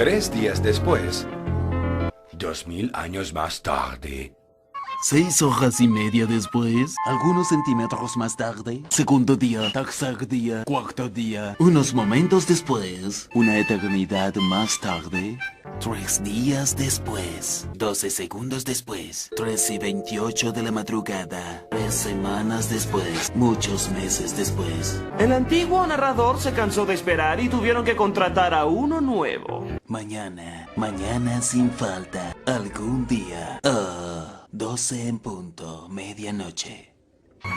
3 días después, 2000 años más tarde. 6 horas y media después, algunos centímetros más tarde, segundo día, tercer día, cuarto día, unos momentos después, una eternidad más tarde, 3 días después, 12 segundos después, 3:28 de la madrugada, 3 semanas después, muchos meses después. El antiguo narrador se cansó de esperar y tuvieron que contratar a uno nuevo. Mañana sin falta, algún día. 12 en punto, medianoche.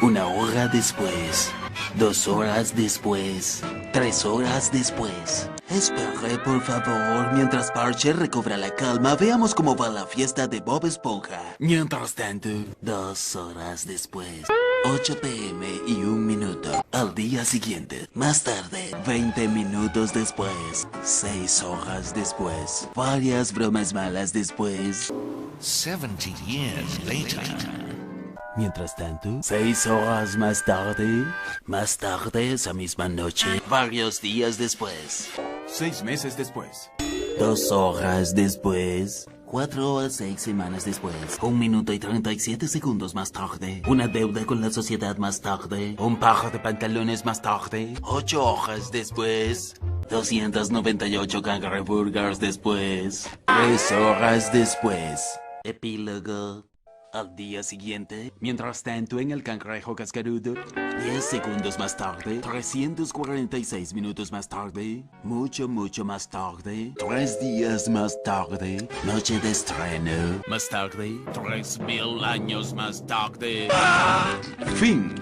1 hora después, 2 horas después, 3 horas después. Espere, por favor, mientras Parche recobra la calma, veamos cómo va la fiesta de Bob Esponja. Mientras tanto, 2 horas después, 8 p.m. y 1 minuto. Al día siguiente, más tarde, 20 minutos después, 6 horas después, varias bromas malas después. 70 years later. Mientras tanto, 6 horas más tarde, esa misma noche, varios días después. 6 meses después. 2 horas después. 4 a 6 semanas después. 1 minuto y 37 segundos más tarde. Una deuda con la sociedad más tarde. Un par de pantalones más tarde. 8 horas después. 298 cangreburgers después. 3 horas después. Epílogo. Al día siguiente, mientras tanto en el cangrejo cascarudo, 10 segundos más tarde, 346 minutos más tarde, mucho más tarde, 3 días más tarde, noche de estreno, más tarde, 3000 años más tarde. Fin.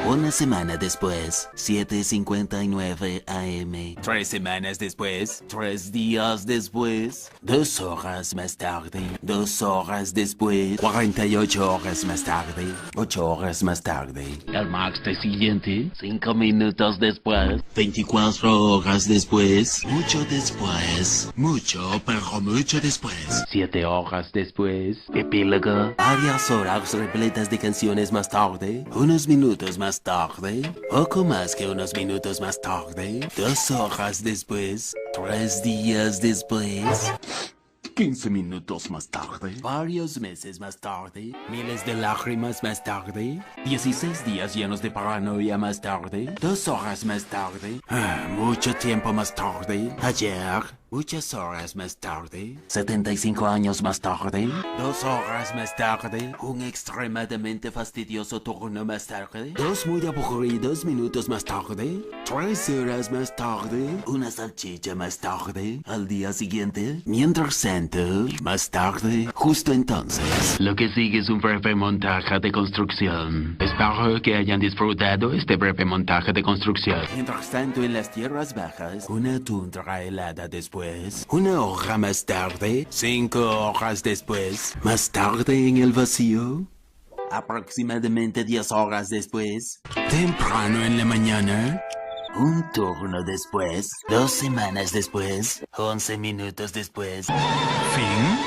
Una semana después, 7:59 AM. 3 semanas después, 3 días después, 2 horas más tarde, 2 horas después, 48 horas más tarde, 8 horas más tarde. El martes siguiente, 5 minutos después, 24 horas después, mucho después, pero mucho después. 7 horas después, epílogo. Varias horas repletas de canciones más tarde, unos minutos más tarde, poco más que unos minutos más tarde, 2 horas después, 3 días después, 15 minutos más tarde, varios meses más tarde, miles de lágrimas más tarde, 16 días llenos de paranoia más tarde, 2 horas más tarde, mucho tiempo más tarde, ayer, muchas horas más tarde, 75 años más tarde, 2 horas más tarde, un extremadamente fastidioso turno más tarde, 2 muy aburridos minutos más tarde, 3 horas más tarde, una salchicha más tarde, al día siguiente, mientras tanto, más tarde, justo entonces. Lo que sigue es un breve montaje de construcción. Espero que hayan disfrutado este breve montaje de construcción. Mientras tanto, en las tierras bajas, una tundra helada después, 1 hora más tarde, 5 horas después, más tarde en el vacío, aproximadamente 10 horas después, temprano en la mañana, un turno después, 2 semanas después, 11 minutos después. Fin.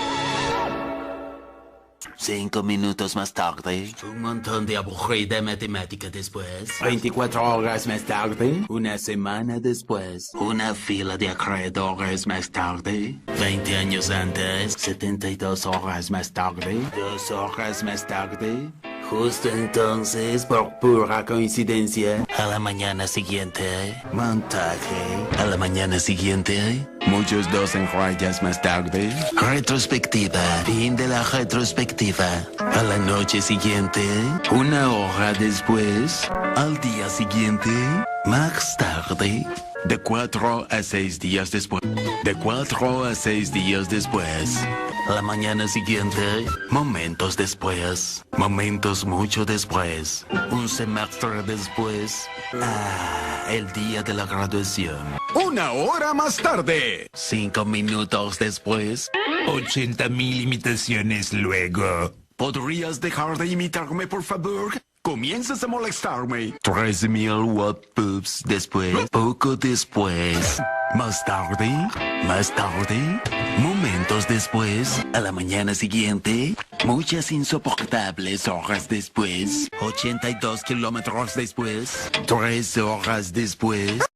5 minutos más tarde, un montón de aburrida matemática después, 24 horas más tarde, una semana después, una fila de acreedores más tarde, 20 años antes, 72 horas más tarde, 2 horas más tarde. Justo entonces, por pura coincidencia, a la mañana siguiente, montaje, a la mañana siguiente, muchos 2 enrollas más tarde, retrospectiva, fin de la retrospectiva, a la noche siguiente, 1 hora después, al día siguiente, más tarde, de 4 a 6 días después, de 4 a 6 días después. La mañana siguiente, momentos después, momentos mucho después, un semestre después, el día de la graduación. 1 hora más tarde. 5 minutos después, 80,000 imitaciones luego. ¿Podrías dejar de imitarme, por favor? Comienzas a molestarme. 13,000 WhatsApps después, poco después, más tarde, momentos después, a la mañana siguiente, muchas insoportables horas después, 82 kilómetros después, 3 horas después.